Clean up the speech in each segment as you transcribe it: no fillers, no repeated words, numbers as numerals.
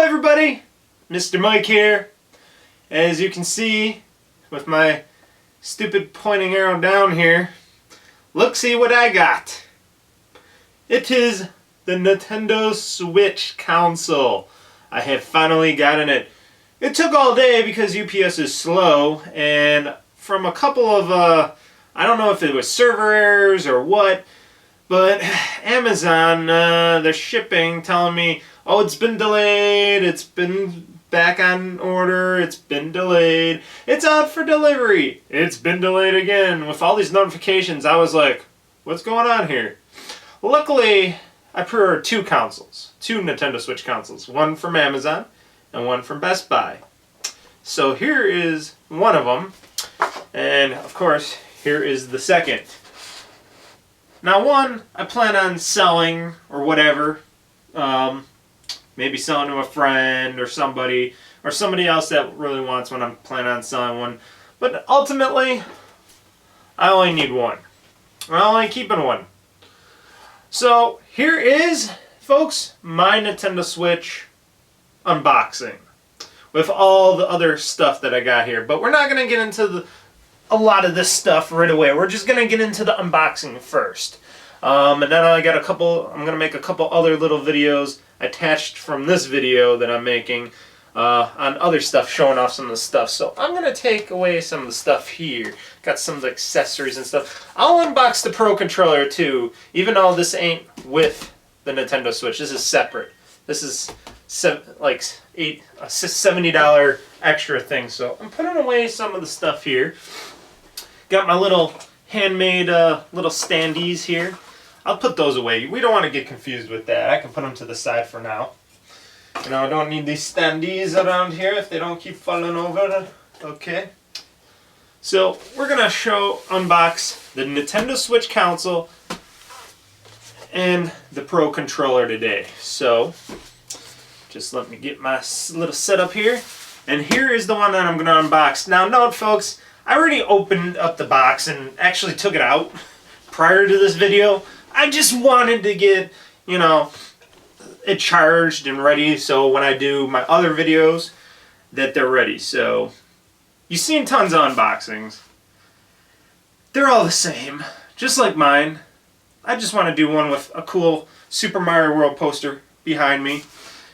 everybody, Mr. Mike here. As you can see with my stupid pointing arrow down here, look, see what I got. It is the Nintendo Switch console. I have finally gotten it. It took all day because UPS is slow, and from a couple of, I don't know if it was server errors or what, but Amazon, they're shipping, telling me, oh, it's been delayed, it's been back on order, it's been delayed, it's out for delivery, it's been delayed again. With all these notifications, I was like, what's going on here? Luckily, I pre-ordered two Nintendo Switch consoles, one from Amazon and one from Best Buy. So here is one of them, and of course, here is the second. Now one, I plan on selling or whatever, maybe selling to a friend or somebody else that really wants one. I'm planning on selling one, but ultimately, I only need one. I'm only keeping one. So here is, folks, my Nintendo Switch unboxing with all the other stuff that I got here. But we're not going to get into a lot of this stuff right away. We're just going to get into the unboxing first. And then I'm going to make a couple other little videos attached from this video that I'm making on other stuff, showing off some of the stuff. So I'm going to take away some of the stuff here. Got some of the accessories and stuff. I'll unbox the Pro Controller too, even though this ain't with the Nintendo Switch. This is separate. This is like a $70 extra thing. So I'm putting away some of the stuff here. Got my little handmade little standees here. I'll put those away. We don't want to get confused with that. I can put them to the side for now. You know, I don't need these standees around here if they don't keep falling over. Okay. So we're going to unbox the Nintendo Switch console and the Pro Controller today. So just let me get my little setup here. And here is the one that I'm going to unbox. Now note, folks, I already opened up the box and actually took it out prior to this video. I just wanted to get, you know, it charged and ready so when I do my other videos that they're ready. So you've seen tons of unboxings. They're all the same, just like mine. I just want to do one with a cool Super Mario World poster behind me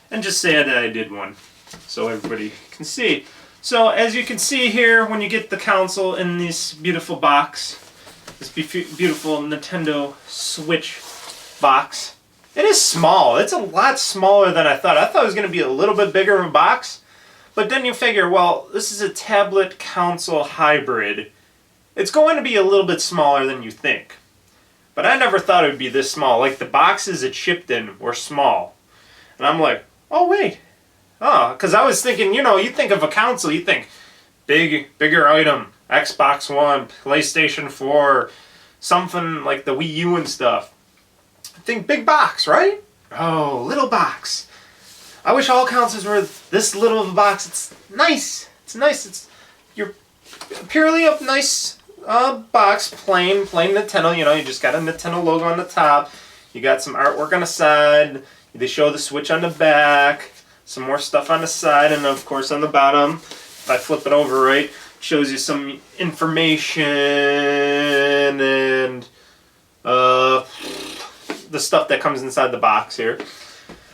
and just say that I did one so everybody can see. So as you can see here, when you get the console in this beautiful box, this beautiful Nintendo Switch box, it is small. It's a lot smaller than I thought. I thought it was going to be a little bit bigger of a box, but then you figure, well, this is a tablet console hybrid. It's going to be a little bit smaller than you think. But I never thought it would be this small. Like the boxes it shipped in were small. And I'm like, oh wait. Oh, because I was thinking, you know, you think of a console, you think bigger item, Xbox One, PlayStation 4, something like the Wii U and stuff. I think big box, right? Oh, little box. I wish all consoles were this little of a box. It's nice. It's nice. You're purely a nice box, plain Nintendo. You know, you just got a Nintendo logo on the top. You got some artwork on the side. They show the Switch on the back. Some more stuff on the side, and of course on the bottom, if I flip it over right, it shows you some information and the stuff that comes inside the box here.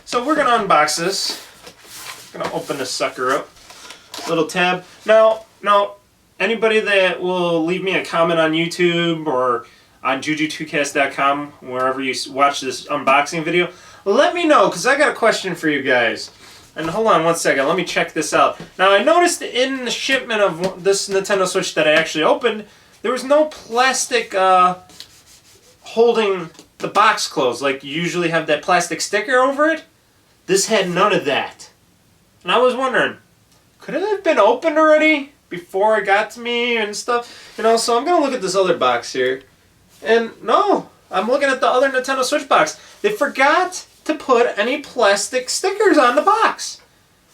So we're gonna unbox this. I'm gonna open this sucker up. Little tab. Now, anybody that will leave me a comment on YouTube or on JuJu2-cast.com, wherever you watch this unboxing video, let me know, because I got a question for you guys. And hold on one second, let me check this out. Now I noticed in the shipment of this Nintendo Switch that I actually opened, there was no plastic holding the box closed. Like you usually have that plastic sticker over it. This had none of that. And I was wondering, could it have been opened already before it got to me and stuff? You know, so I'm going to look at this other box here. And no, I'm looking at the other Nintendo Switch box. They forgot to put any plastic stickers on the box.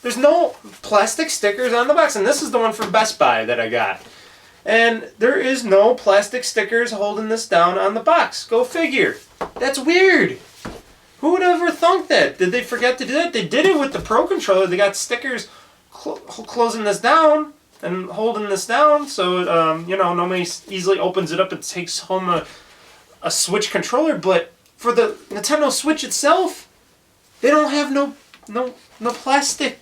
There's no plastic stickers on the box, and this is the one from Best Buy that I got. And there is no plastic stickers holding this down on the box. Go figure. That's weird. Who would ever thunk that? Did they forget to do that? They did it with the Pro Controller. They got stickers closing this down and holding this down so you know, nobody easily opens it up and takes home a Switch controller. But for the Nintendo Switch itself, they don't have no plastic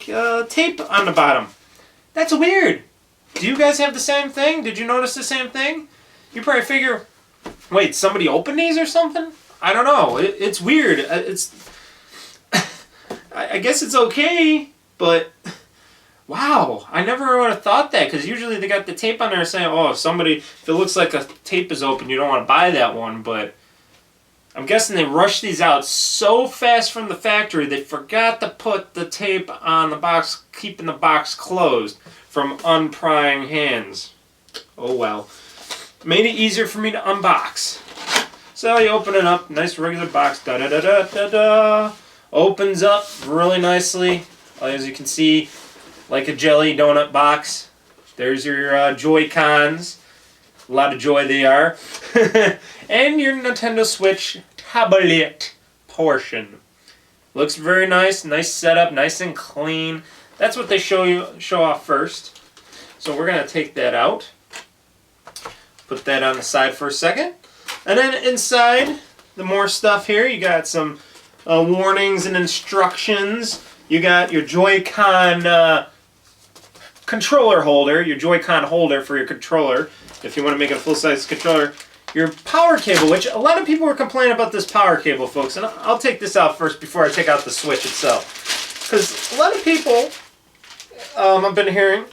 tape on the bottom. That's weird. Do you guys have the same thing? Did you notice the same thing? You probably figure, wait, somebody opened these or something? I don't know. It's weird. I guess it's okay, but wow, I never would have thought that, because usually they got the tape on there saying, oh, if it looks like a tape is open, you don't want to buy that one. But I'm guessing they rushed these out so fast from the factory, they forgot to put the tape on the box, keeping the box closed from unprying hands. Oh well. Made it easier for me to unbox. So you open it up, nice regular box, da-da-da-da-da-da. Opens up really nicely, as you can see, like a jelly donut box. There's your Joy-Cons. A lot of joy they are. And your Nintendo Switch tablet portion. Looks very nice, nice setup, nice and clean. That's what they show off first. So we're going to take that out. Put that on the side for a second. And then inside, the more stuff here. You got some warnings and instructions. You got your Joy-Con controller holder, your Joy-Con holder for your controller, if you want to make it a full-size controller. Your power cable, which a lot of people were complaining about this power cable, folks. And I'll take this out first before I take out the Switch itself. Because a lot of people, I've been hearing,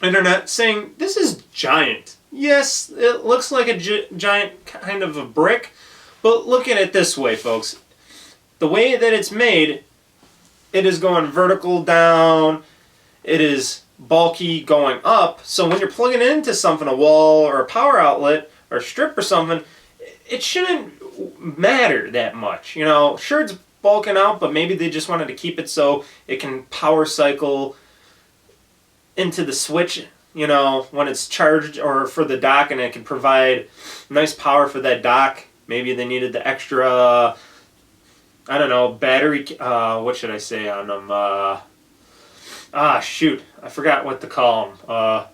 internet, saying, this is giant. Yes, it looks like a giant kind of a brick, but look at it this way, folks. The way that it's made, it is going vertical down, it is bulky going up, so when you're plugging it into something, a wall or a power outlet or a strip or something, it shouldn't matter that much. You know, sure, it's bulking out, but maybe they just wanted to keep it so it can power cycle into the Switch, you know, when it's charged, or for the dock, and it can provide nice power for that dock. Maybe they needed the extra, I don't know, battery, what should I say on them? Shoot, I forgot what to call them.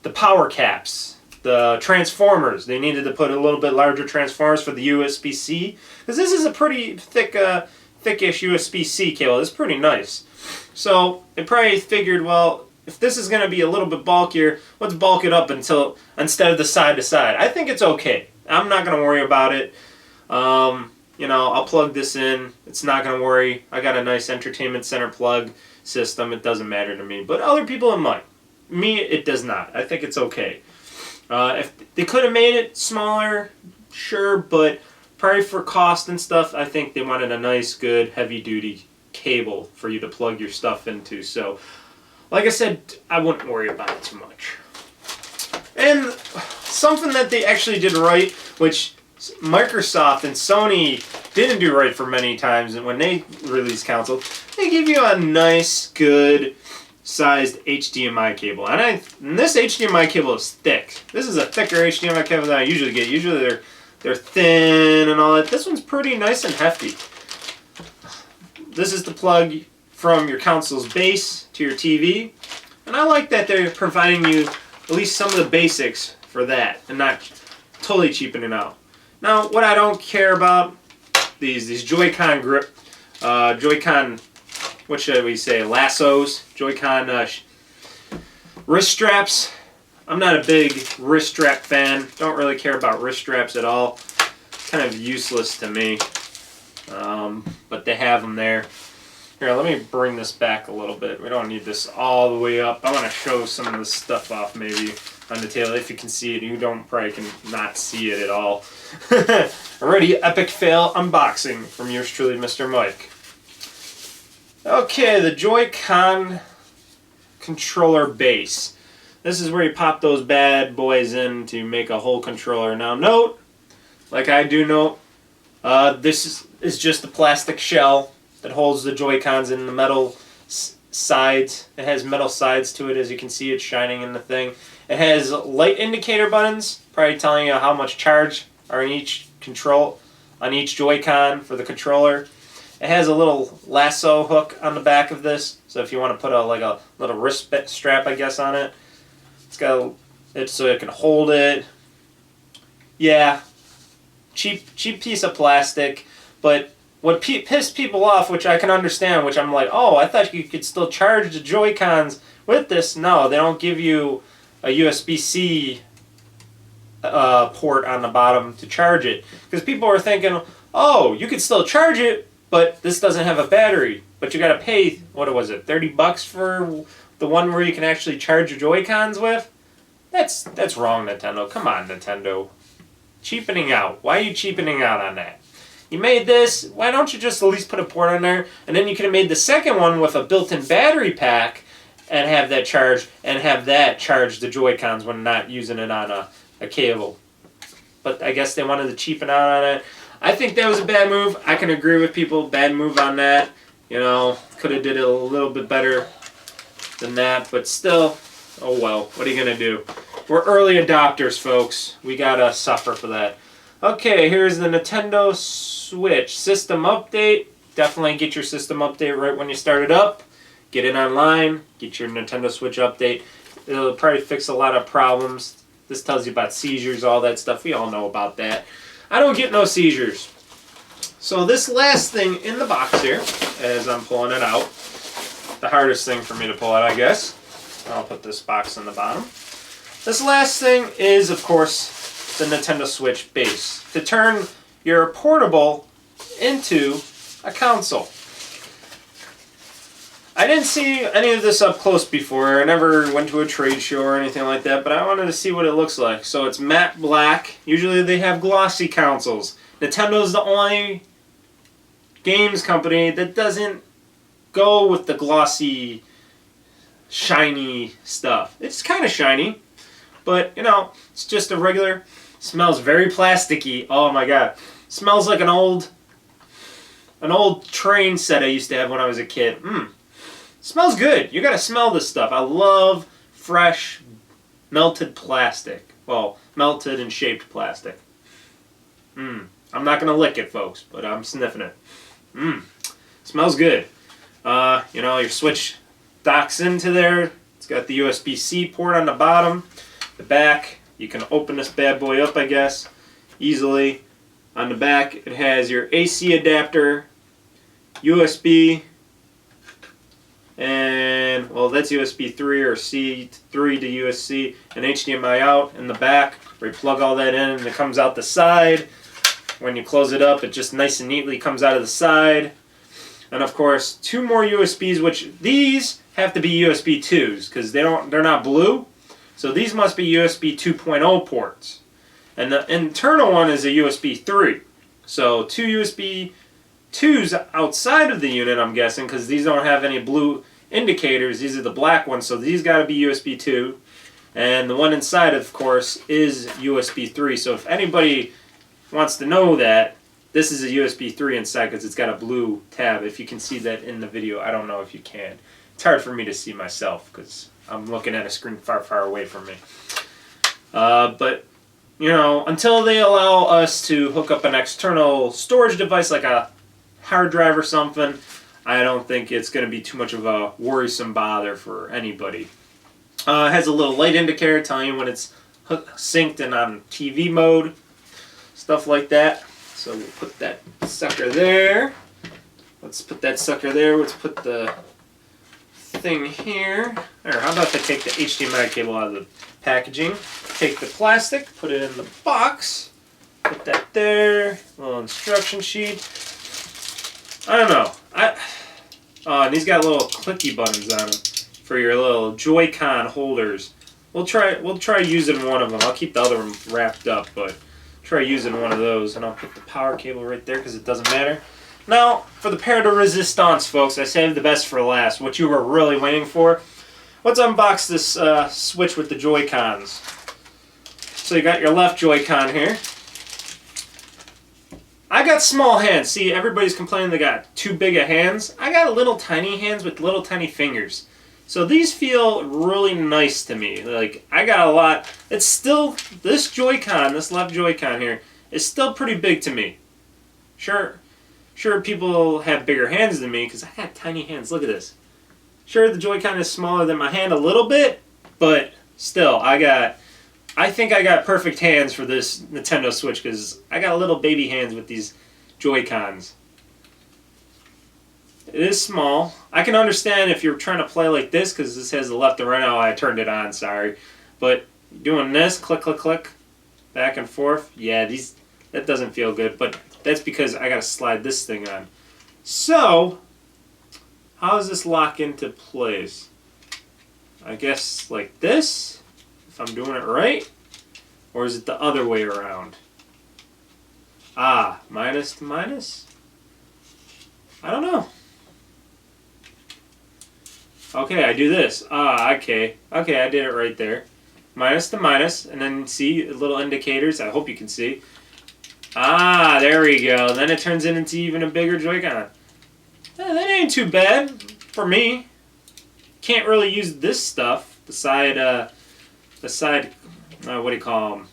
The power caps, the transformers. They needed to put a little bit larger transformers for the USB-C, because this is a pretty thickish USB-C cable. It's pretty nice. So they probably figured, well, if this is going to be a little bit bulkier, let's bulk it up instead of the side to side. I think it's okay. I'm not going to worry about it. You know, I'll plug this in. It's not going to worry. I got a nice entertainment center plug system. It doesn't matter to me. But other people, it might. Me, it does not. I think it's okay. If they could have made it smaller, sure, but probably for cost and stuff, I think they wanted a nice, good, heavy-duty cable for you to plug your stuff into. So, like I said, I wouldn't worry about it too much. And something that they actually did right, which Microsoft and Sony didn't do right for many times, and when they release consoles, they give you a nice, good sized HDMI cable. And this HDMI cable is thick. This is a thicker HDMI cable than I usually get. Usually they're thin and all that. This one's pretty nice and hefty. This is the plug from your console's base to your TV. And I like that they're providing you at least some of the basics for that and not totally cheapening it out. Now, what I don't care about, these Joy-Con grip, Joy-Con, what should we say, lassos, Joy-Con wrist straps. I'm not a big wrist strap fan. Don't really care about wrist straps at all. Kind of useless to me. But they have them there. Here, let me bring this back a little bit. We don't need this all the way up. I want to show some of this stuff off maybe on the tail. If you can see it, you probably can not see it at all. Already epic fail unboxing from yours truly, Mr. Mike. Okay, the Joy-Con controller base. This is where you pop those bad boys in to make a whole controller. Now note, like I do note, this is just a plastic shell that holds the Joy-Cons in the metal sides. It has metal sides to it, as you can see. It's shining in the thing. It has light indicator buttons, probably telling you how much charge are in each control, on each Joy-Con for the controller. It has a little lasso hook on the back of this, so if you want to put a little wrist strap, I guess, on it, it's got it so it can hold it. Yeah, cheap piece of plastic, but what pissed people off, which I can understand, which I'm like, oh, I thought you could still charge the Joy-Cons with this. No, they don't give you a USB-C port on the bottom to charge it, because people are thinking, oh, you could still charge it, but this doesn't have a battery. But you got to pay, what was it, $30 for the one where you can actually charge your Joy-Cons with? That's wrong, Nintendo. Come on, Nintendo. Cheapening out. Why are you cheapening out on that? You made this, why don't you just at least put a port on there, and then you could have made the second one with a built-in battery pack and have that charged, and have that charge the Joy-Cons when not using it on a cable. But I guess they wanted to cheapen out on it. I think that was a bad move. I can agree with people. Bad move on that. You know, could have did it a little bit better than that. But still, oh well. What are you going to do? We're early adopters, folks. We got to suffer for that. Okay, here's the Nintendo Switch system update. Definitely get your system update right when you start it up. Get it online. Get your Nintendo Switch update. It'll probably fix a lot of problems. This tells you about seizures, all that stuff. We all know about that. I don't get no seizures. So this last thing in the box here, as I'm pulling it out, the hardest thing for me to pull out, I guess. I'll put this box on the bottom. This last thing is, of course, the Nintendo Switch base. To turn your portable into a console. I didn't see any of this up close before. I never went to a trade show or anything like that, but I wanted to see what it looks like. So it's matte black. Usually they have glossy consoles. Nintendo's the only games company that doesn't go with the glossy, shiny stuff. It's kind of shiny, but you know, it's just a regular, smells very plasticky. Oh my god. Smells like an old train set I used to have when I was a kid. Smells good. You gotta smell this stuff. I love fresh, melted plastic. Well, melted and shaped plastic. I'm not gonna lick it, folks, but I'm sniffing it. Smells good. You know, your Switch docks into there. It's got the USB-C port on the bottom. The back, you can open this bad boy up, I guess, easily. On the back, it has your AC adapter, USB, and, well, that's USB 3 or C3 to USB, and HDMI out in the back, where you plug all that in, and it comes out the side. When you close it up, it just nice and neatly comes out of the side. And of course, 2 more USBs, which these have to be USB 2s, because they're not blue. So these must be USB 2.0 ports. And the internal one is a USB 3. So 2 USB 2s outside of the unit, I'm guessing, because these don't have any blue indicators. These are the black ones, so these got to be USB 2. And the one inside, of course, is USB 3. So if anybody wants to know that, this is a USB 3 inside because it's got a blue tab. If you can see that in the video, I don't know if you can. It's hard for me to see myself because I'm looking at a screen far, far away from me. But, you know, until they allow us to hook up an external storage device like a hard drive or something, I don't think it's going to be too much of a worrisome bother for anybody. It has a little light indicator telling you when it's synced and on TV mode, stuff like that. So we'll put that sucker there. Let's put that sucker there. Let's put the thing here. Or how about to take the HDMI cable out of the packaging? Take the plastic, put it in the box, put that there. Little instruction sheet. I don't know. And these got little clicky buttons on them for your little Joy-Con holders. We'll try using one of them. I'll keep the other one wrapped up, but try using one of those. And I'll put the power cable right there because it doesn't matter. Now, for the paire de resistance, folks, I saved the best for last. What you were really waiting for. Let's unbox this Switch with the Joy-Cons. So you got your left Joy-Con here. I got small hands. See, everybody's complaining they got too big of hands. I got little tiny hands with little tiny fingers. So these feel really nice to me. Like, I got a lot. It's still, this Joy-Con, this left Joy-Con here, is still pretty big to me. Sure, people have bigger hands than me because I got tiny hands. Look at this. Sure, the Joy-Con is smaller than my hand a little bit, but still, I think I got perfect hands for this Nintendo Switch because I got little baby hands with these Joy-Cons. It is small. I can understand if you're trying to play like this because this has the left and right. Oh, I turned it on, sorry. But doing this, click, click, click, back and forth, yeah, that doesn't feel good, but that's because I gotta slide this thing on. So, how does this lock into place? I guess like this, if I'm doing it right, or is it the other way around? Ah, minus to minus? I don't know. Okay, I do this. Ah, okay. Okay, I did it right there. Minus to minus, and then see little indicators. I hope you can see. Ah, there we go. Then it turns it into even a bigger Joy-Con. That ain't too bad for me. Can't really use this stuff beside what do you call them?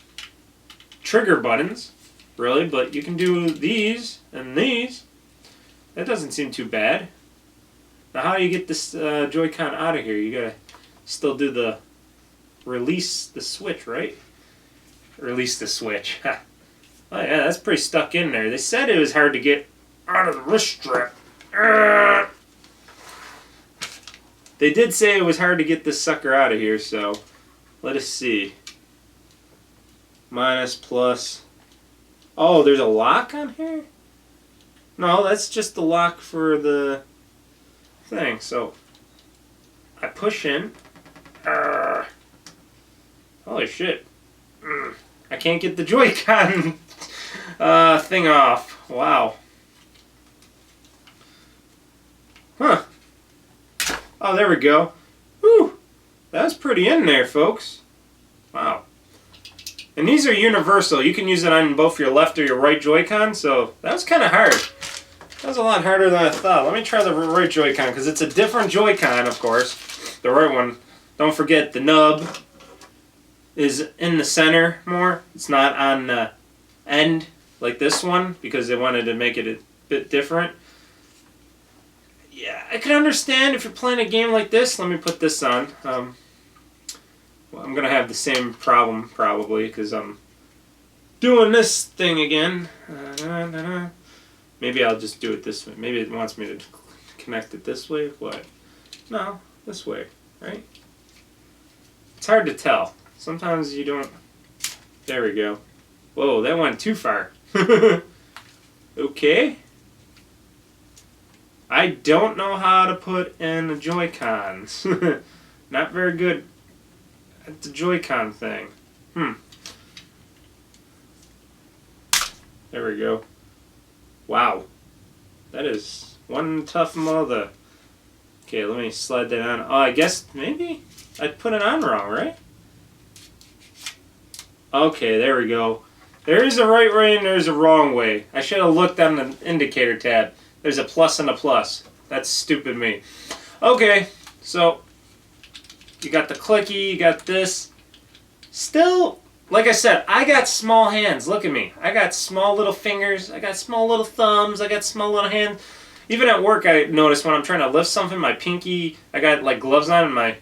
Trigger buttons, really. But you can do these and these. That doesn't seem too bad. Now, how do you get this Joy-Con out of here? You gotta still do the release the switch, right? Release the switch. Oh yeah, that's pretty stuck in there. They said it was hard to get out of the wrist strap. They did say it was hard to get this sucker out of here, so let us see. Minus, plus. Oh, there's a lock on here? No, that's just the lock for the thing. So I push in. Holy shit. I can't get the Joy-Con thing off. Wow. Huh. Oh, there we go. Whew. That's pretty in there, folks. Wow. And these are universal. You can use it on both your left or your right Joy-Con, so that was kind of hard. That was a lot harder than I thought. Let me try the right Joy-Con, because it's a different Joy-Con, of course. The right one. Don't forget, the nub is in the center more. It's not on the end like this one, because they wanted to make it a bit different. Yeah, I can understand if you're playing a game like this. Let me put this on. Well, I'm going to have the same problem, probably, because I'm doing this thing again. Maybe I'll just do it this way. Maybe it wants me to connect it this way. What? No, this way, right? It's hard to tell. Sometimes you don't... There we go. Whoa, that went too far. Okay. I don't know how to put in the Joy-Cons. Not very good at the Joy-Con thing. There we go. Wow. That is one tough mother. Okay, let me slide that on. Oh, I guess maybe I put it on wrong, right? Okay, there we go. There is a right way and there's a wrong way. I should have looked on the indicator tab. There's a plus and a plus. That's stupid me. Okay, so you got the clicky, you got this. Still, like I said, I got small hands. Look at me. I got small little fingers. I got small little thumbs. I got small little hands. Even at work, I notice when I'm trying to lift something, my pinky, I got like gloves on and my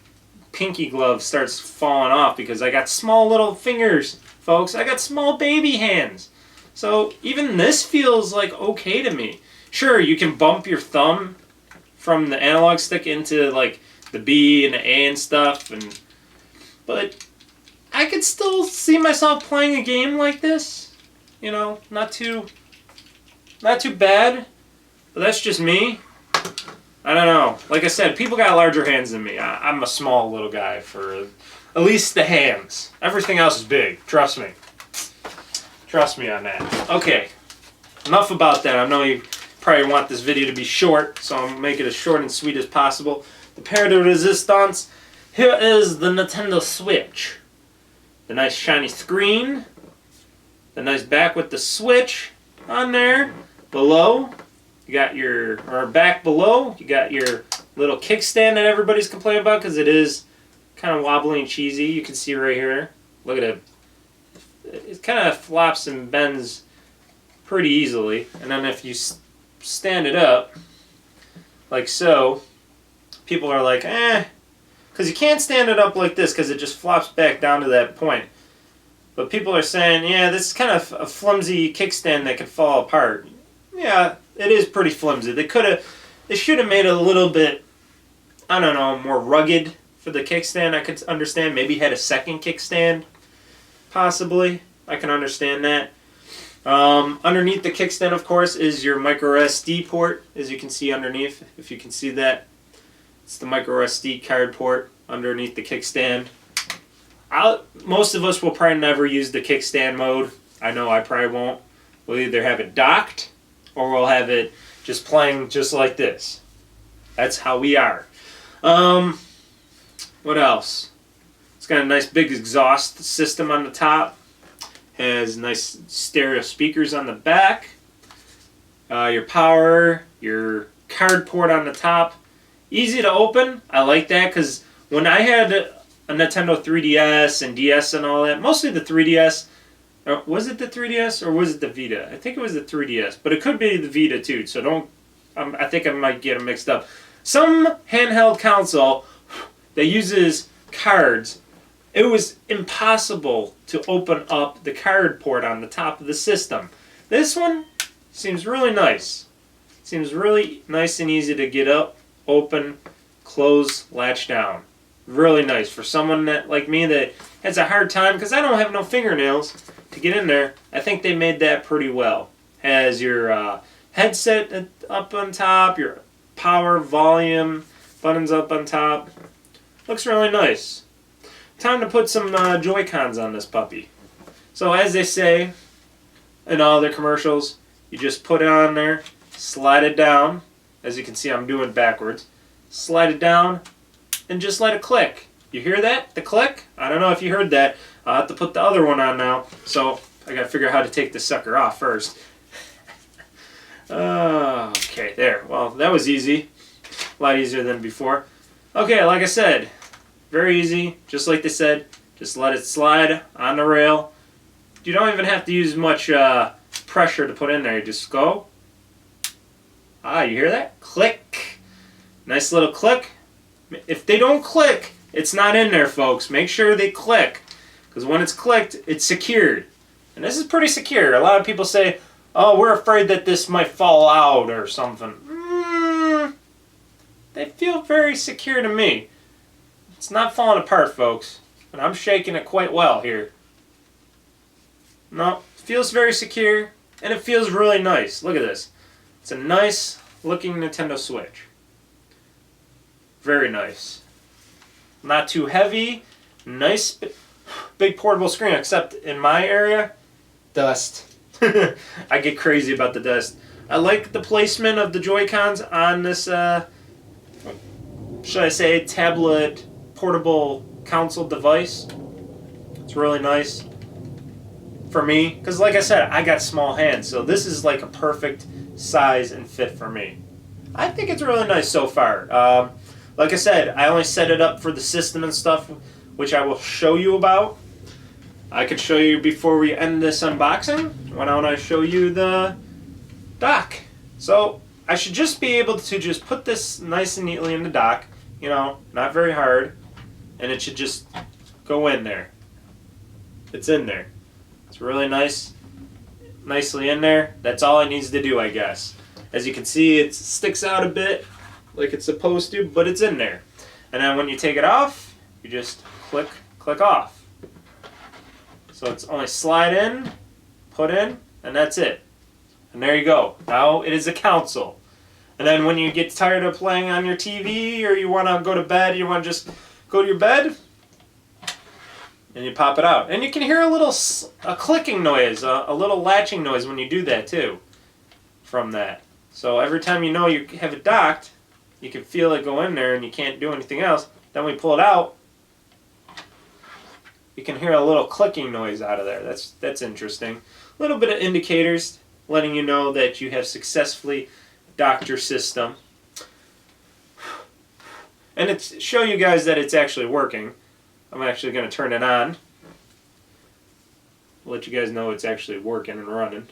pinky glove starts falling off because I got small little fingers, folks. I got small baby hands. So even this feels like okay to me. Sure, you can bump your thumb from the analog stick into like the B and the A and stuff, but I could still see myself playing a game like this. You know, not too bad, but that's just me. I don't know. Like I said, people got larger hands than me. I'm a small little guy for at least the hands. Everything else is big. Trust me. Trust me on that. Okay, enough about that. I know you probably want this video to be short, so I'll make it as short and sweet as possible. The pair de resistance. Here is the Nintendo Switch. The nice shiny screen. The nice back with the Switch on there. Below, you got or back below, you got your little kickstand that everybody's complaining about because it is kind of wobbly and cheesy. You can see right here. Look at it. It kind of flops and bends pretty easily. And then if you stand it up, like so, people are like, because you can't stand it up like this because it just flops back down to that point. But people are saying, yeah, this is kind of a flimsy kickstand that could fall apart. Yeah, it is pretty flimsy. They should have made it a little bit, I don't know, more rugged for the kickstand. I could understand. Maybe had a second kickstand, possibly. I can understand that. Underneath the kickstand, of course, is your micro SD port, as you can see underneath. If you can see that, it's the micro SD card port underneath the kickstand. Most of us will probably never use the kickstand mode. I know I probably won't. We'll either have it docked or we'll have it just playing just like this. That's how we are. What else? It's got a nice big exhaust system on the top. Has nice stereo speakers on the back. Your power, your card port on the top. Easy to open. I like that because when I had a Nintendo 3DS and DS and all that, mostly the 3DS. Was it the 3DS or was it the Vita? I think it was the 3DS, but it could be the Vita too. So don't. I think I might get them mixed up. Some handheld console that uses cards. It was impossible to open up the card port on the top of the system. This one seems really nice. Seems really nice and easy to get up, open, close, latch down. Really nice for someone like me that has a hard time because I don't have no fingernails to get in there. I think they made that pretty well. Has your headset up on top, your power, volume buttons up on top. Looks really nice. Time to put some Joy-Cons on this puppy. So as they say in all their commercials, you just put it on there, slide it down. As you can see, I'm doing it backwards. Slide it down, and just let it click. You hear that? The click? I don't know if you heard that. I'll have to put the other one on now. So I gotta figure out how to take this sucker off first. Okay, there. Well, that was easy. A lot easier than before. Okay, like I said, very easy, just like they said. Just let it slide on the rail. You don't even have to use much pressure to put in there. You just go. Ah, you hear that? Click. Nice little click. If they don't click, it's not in there, folks. Make sure they click. Because when it's clicked, it's secured. And this is pretty secure. A lot of people say, oh, we're afraid that this might fall out or something. They feel very secure to me. It's not falling apart, folks. And I'm shaking it quite well here. No, it feels very secure. And it feels really nice. Look at this. It's a nice looking Nintendo Switch. Very nice. Not too heavy. Nice big portable screen, except in my area, dust. I get crazy about the dust. I like the placement of the Joy-Cons on this, should I say, tablet portable console device. It's really nice for me. Because like I said, I got small hands, so this is like a perfect size and fit for me. I think it's really nice so far. Like I said, I only set it up for the system and stuff, which I will show you about. I could show you before we end this unboxing. Why don't I show you the dock? So I should just be able to just put this nice and neatly in the dock. You know, not very hard. And it should just go in there. It's in there. It's really nice. Nicely in there. That's all it needs to do, I guess. As you can see, it sticks out a bit like it's supposed to, but it's in there. And then when you take it off, you just click off. So it's only slide in, put in, and that's it. And there you go. Now it is a console. And then when you get tired of playing on your TV or you want to go to bed, you want to just go to your bed, and you pop it out. And you can hear a clicking noise, a little latching noise when you do that too from that. So every time you know you have it docked, you can feel it go in there and you can't do anything else. Then when you pull it out, you can hear a little clicking noise out of there. That's interesting. A little bit of indicators letting you know that you have successfully docked your system. And it's show you guys that it's actually working. I'm actually going to turn it on. Let you guys know it's actually working and running.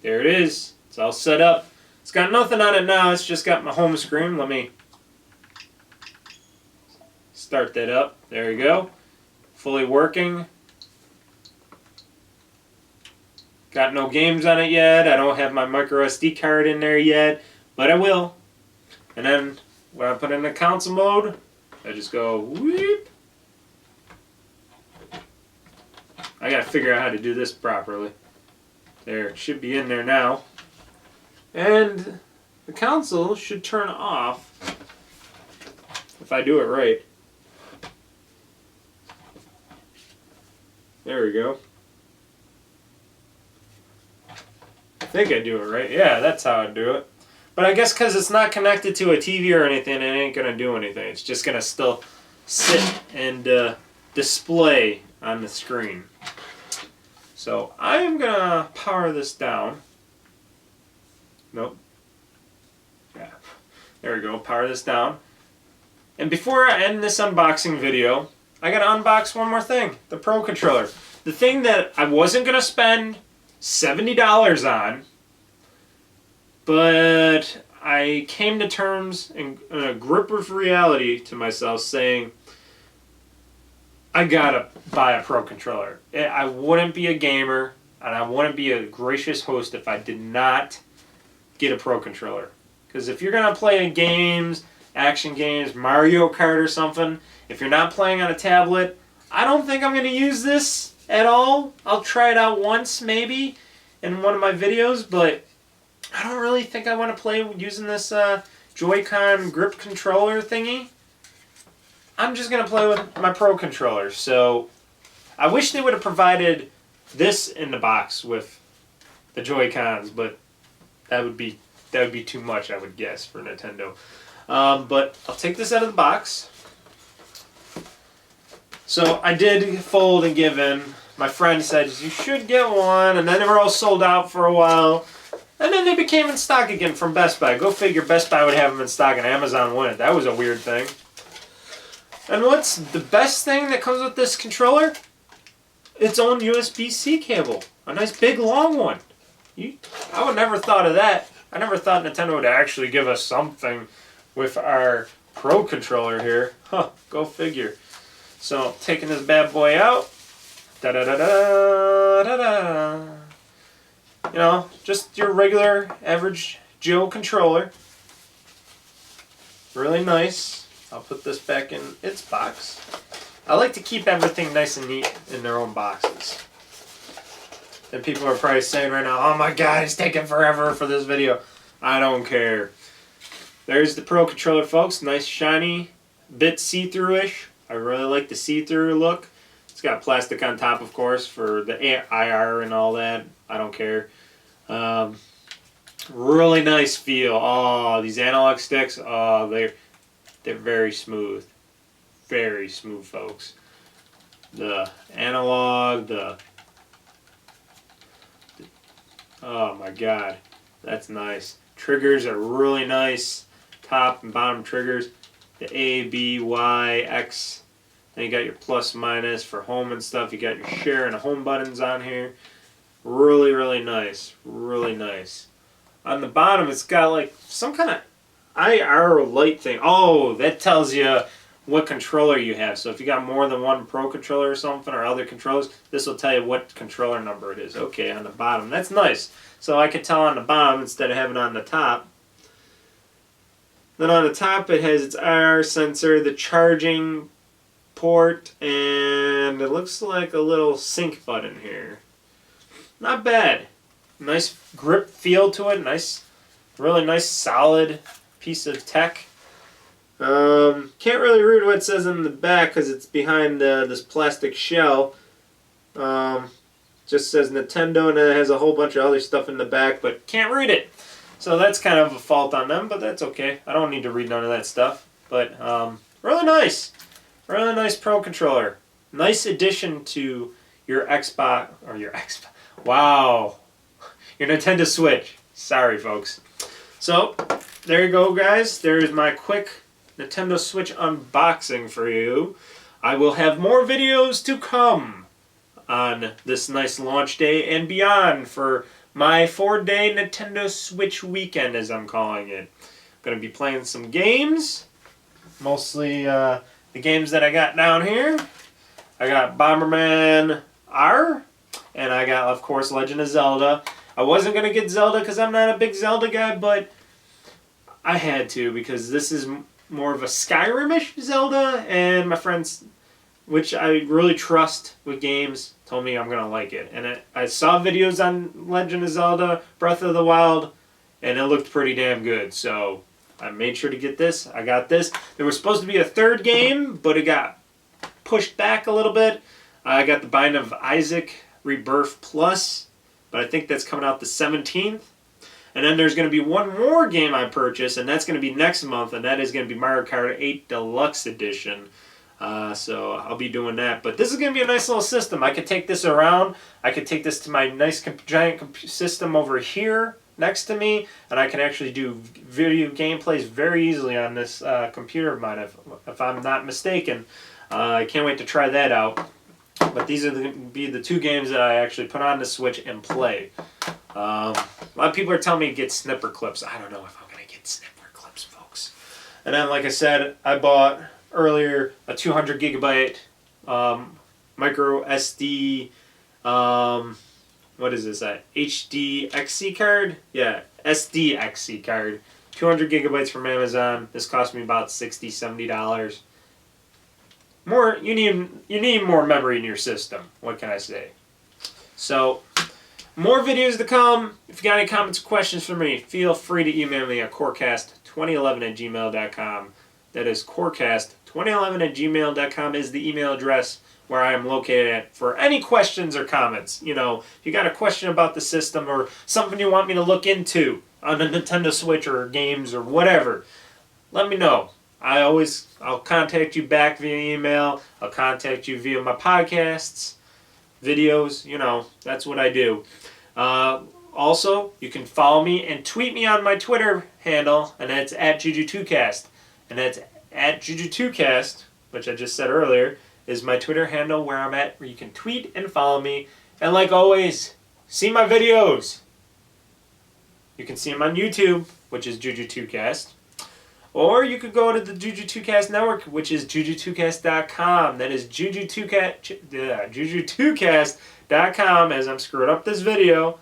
there it is. It's all set up. It's got nothing on it now. It's just got my home screen. Let me start that up. There you go. Fully working. Got no games on it yet. I don't have my micro SD card in there yet, but I will. And then when I put it in the console mode, I just go whoop. I gotta figure out how to do this properly. There, it should be in there now. And the console should turn off if I do it right. There we go. I think I do it right. Yeah, that's how I do it. But I guess because it's not connected to a TV or anything, it ain't going to do anything. It's just going to still sit and display on the screen. So I am going to power this down. Nope. Yeah. There we go. Power this down. And before I end this unboxing video, I got to unbox one more thing. The Pro Controller. The thing that I wasn't going to spend $70 on, but I came to terms in a grip of reality to myself saying, I gotta buy a Pro Controller. I wouldn't be a gamer, and I wouldn't be a gracious host if I did not get a Pro Controller. Because if you're gonna play games, action games, Mario Kart or something, if you're not playing on a tablet, I don't think I'm gonna use this at all. I'll try it out once maybe in one of my videos, but I don't really think I want to play using this Joy-Con grip controller thingy. I'm just going to play with my Pro Controller. So I wish they would have provided this in the box with the Joy-Cons, but that would be too much, I would guess, for Nintendo. But I'll take this out of the box. So I did fold and give in. My friend said, you should get one, and then they were all sold out for a while. And then they became in stock again from Best Buy. Go figure, Best Buy would have them in stock and Amazon wouldn't. That was a weird thing. And what's the best thing that comes with this controller? Its own USB-C cable. A nice big long one. I would never thought of that. I never thought Nintendo would actually give us something with our Pro Controller here. Huh, go figure. So, taking this bad boy out. Da-da-da-da-da-da. You know, just your regular average Joe controller. Really nice. I'll put this back in its box. I like to keep everything nice and neat in their own boxes. And people are probably saying right now, oh my god, it's taking forever for this video. I don't care. There's the Pro Controller, folks. Nice, shiny, bit see-through-ish. I really like the see-through look. It's got plastic on top, of course, for the IR and all that. I don't care. Really nice feel. Oh, these analog sticks. Oh, they're very smooth. Very smooth, folks. The analog, oh my god, that's nice. Triggers are really nice. Top and bottom triggers. The A, B, Y, X. Then you got your plus, minus for home and stuff. You got your share and home buttons on here. Really, really nice. Really nice. On the bottom, it's got like some kind of IR light thing. Oh, that tells you what controller you have. So if you got more than one Pro Controller or something, or other controllers, this will tell you what controller number it is. Okay, on the bottom. That's nice. So I could tell on the bottom instead of having it on the top. Then on the top, it has its IR sensor, the charging port, and it looks like a little sync button here. Not bad. Nice grip feel to it. Nice, really nice solid piece of tech. Can't really read what it says in the back because it's behind this plastic shell. Just says Nintendo, and it has a whole bunch of other stuff in the back, but can't read it. So that's kind of a fault on them, but that's okay. I don't need to read none of that stuff. But really nice. Really nice Pro Controller. Nice addition to your Xbox, or your Xbox. Wow. Your Nintendo Switch. Sorry, folks. So, there you go, guys. There's my quick Nintendo Switch unboxing for you. I will have more videos to come on this nice launch day and beyond for my 4-day Nintendo Switch weekend, as I'm calling it. I'm going to be playing some games. Mostly the games that I got down here. I got Bomberman R. And I got, of course, Legend of Zelda. I wasn't going to get Zelda because I'm not a big Zelda guy, but I had to because this is more of a Skyrim-ish Zelda. And my friends, which I really trust with games, told me I'm going to like it. And I saw videos on Legend of Zelda, Breath of the Wild, and it looked pretty damn good. So I made sure to get this. I got this. There was supposed to be a third game, but it got pushed back a little bit. I got the Binding of Isaac Rebirth Plus, but I think that's coming out the 17th. And then there's going to be one more game I purchased, and that's going to be next month, and that is going to be Mario Kart 8 Deluxe Edition. So I'll be doing that. But this is going to be a nice little system. I could take this around. I could take this to my nice giant system over here next to me, and I can actually do video gameplays very easily on this computer of mine, if I'm not mistaken. I can't wait to try that out. But these are going to be the two games that I actually put on the Switch and play. A lot of people are telling me to get snipper clips. I don't know if I'm going to get snipper clips, folks. And then, like I said, I bought earlier a 200 gigabyte micro SD, what is this, HDXC card? Yeah, SDXC card. 200 gigabytes from Amazon. This cost me about $60, $70. More, you need more memory in your system. What can I say? So, more videos to come. If you got any comments or questions for me, feel free to email me at corecast2011@gmail.com. That is corecast2011@gmail.com is the email address where I am located at for any questions or comments. You know, if you got a question about the system or something you want me to look into on a Nintendo Switch or games or whatever, let me know. I'll contact you back via email. I'll contact you via my podcasts, videos. You know, that's what I do. Also, you can follow me and tweet me on my Twitter handle, and that's at JuJu2Cast. And that's at JuJu2Cast, which I just said earlier, is my Twitter handle where I'm at, where you can tweet and follow me. And like always, see my videos. You can see them on YouTube, which is JuJu2Cast. Or you could go to the JuJu2Cast network, which is JuJu2Cast.com. That is JuJu2Cast.com, as I'm screwing up this video.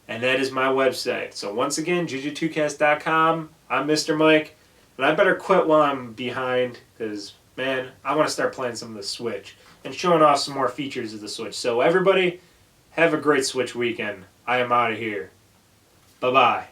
And that is my website. So once again, JuJu2Cast.com. I'm Mr. Mike. And I better quit while I'm behind, because, man, I want to start playing some of the Switch and showing off some more features of the Switch. So everybody, have a great Switch weekend. I am out of here. Bye-bye.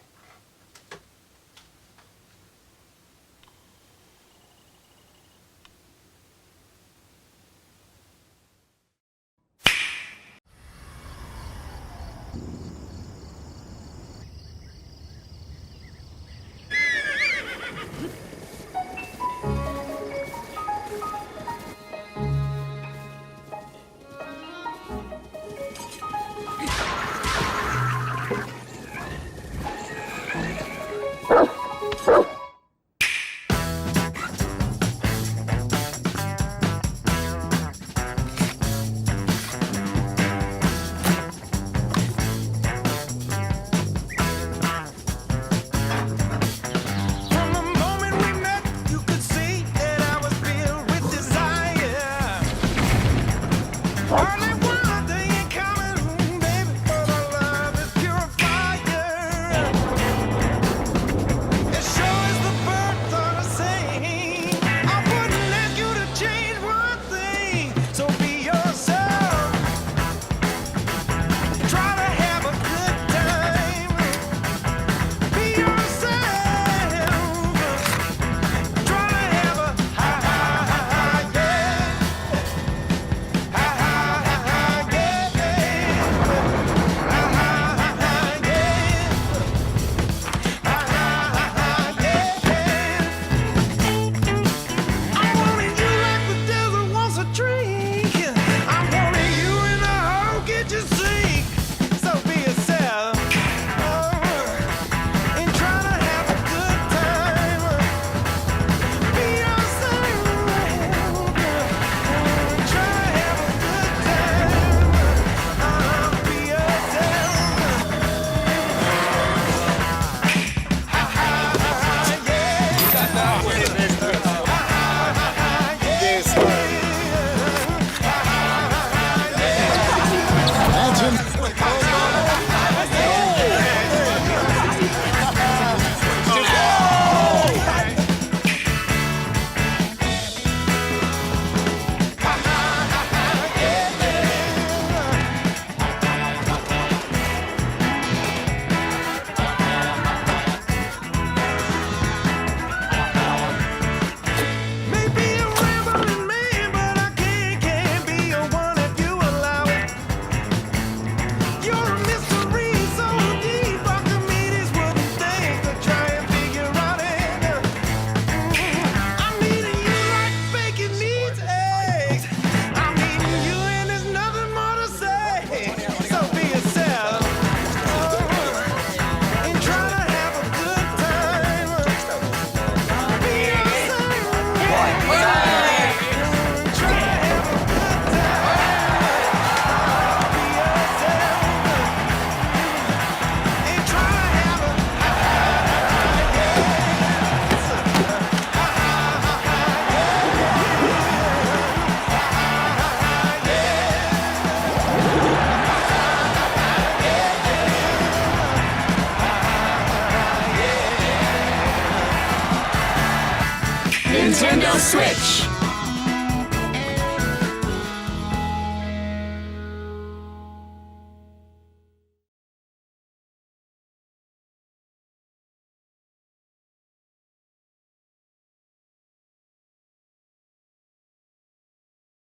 switch.